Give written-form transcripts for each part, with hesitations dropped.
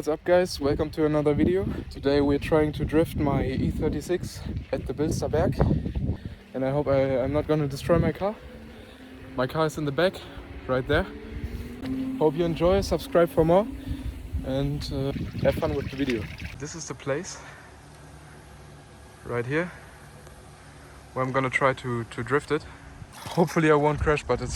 What's up guys, welcome to another video. Today we're trying to drift my E36 at the Bilster Berg, and I hope I'm not gonna destroy my car. My car is in the back, right there. Hope you enjoy, subscribe for more, and have fun with the video. This is the place, right here, where I'm gonna try to drift it. Hopefully I won't crash, but I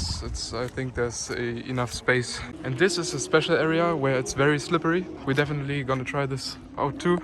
think there's enough space. And this is a special area where it's very slippery. We're definitely gonna try this out too.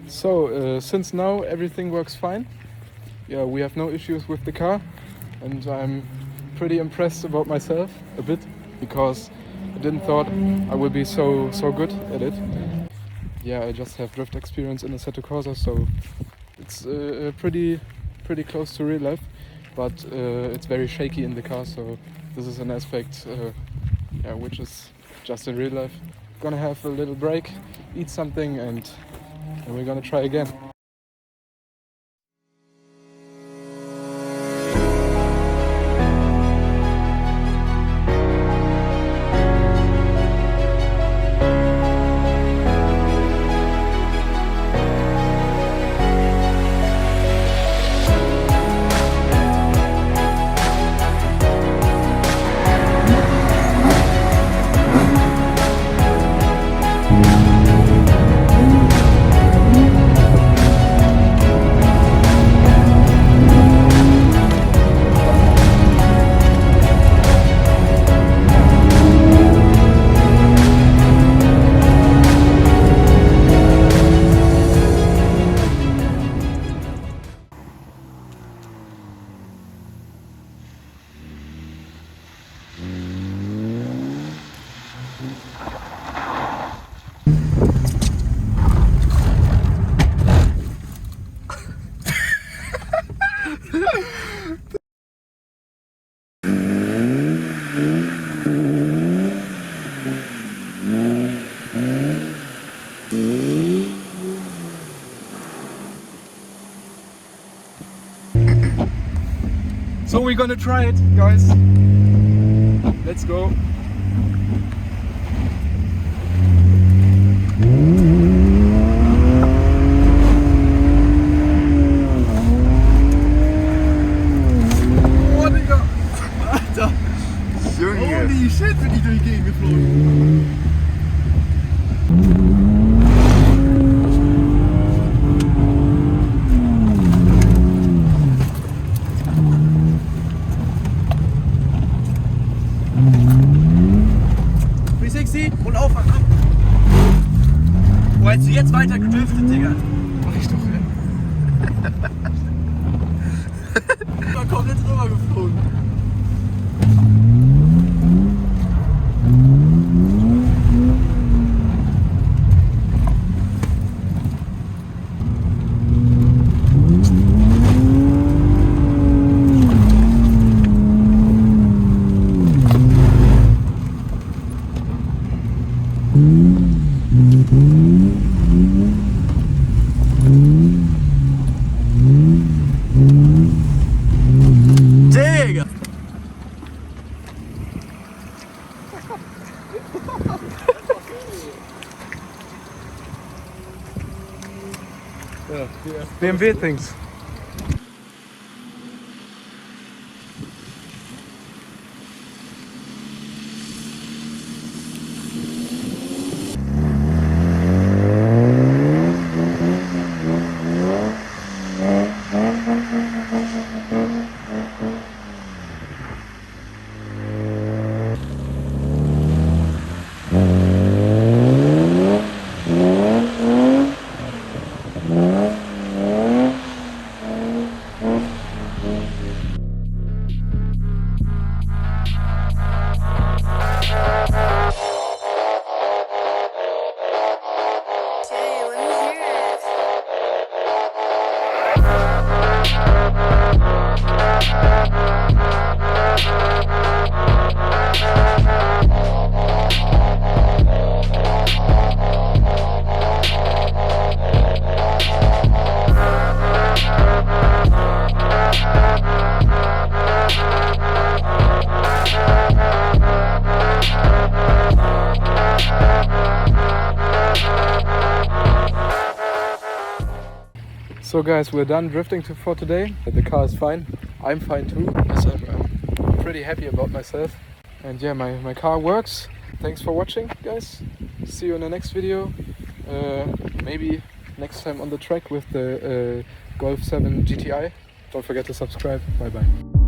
So since now everything works fine, yeah, we have no issues with the car, and I'm pretty impressed about myself a bit, because I didn't thought I would be so good at it. Yeah, I just have drift experience in Assetto Corsa, so it's pretty close to real life, but it's very shaky in the car, so this is an aspect yeah, which is just in real life. Gonna have a little break, eat something, and we're gonna try again. So we're gonna try it, guys. Let's go. Oh, Digga! Alter! Junge! Holy shit, bin ich durch die Gegend geflogen! Und auf, ab! Wo hättest du jetzt weiter gedriftet, Digga? Mach ich doch hin. komplett drüber geflogen. Digga! Yeah, BMW things. So guys, we're done drifting for today. The car is fine. I'm fine too. So I'm pretty happy about myself. And yeah, my car works. Thanks for watching, guys. See you in the next video. Maybe next time on the track with the Golf 7 GTI. Don't forget to subscribe. Bye bye.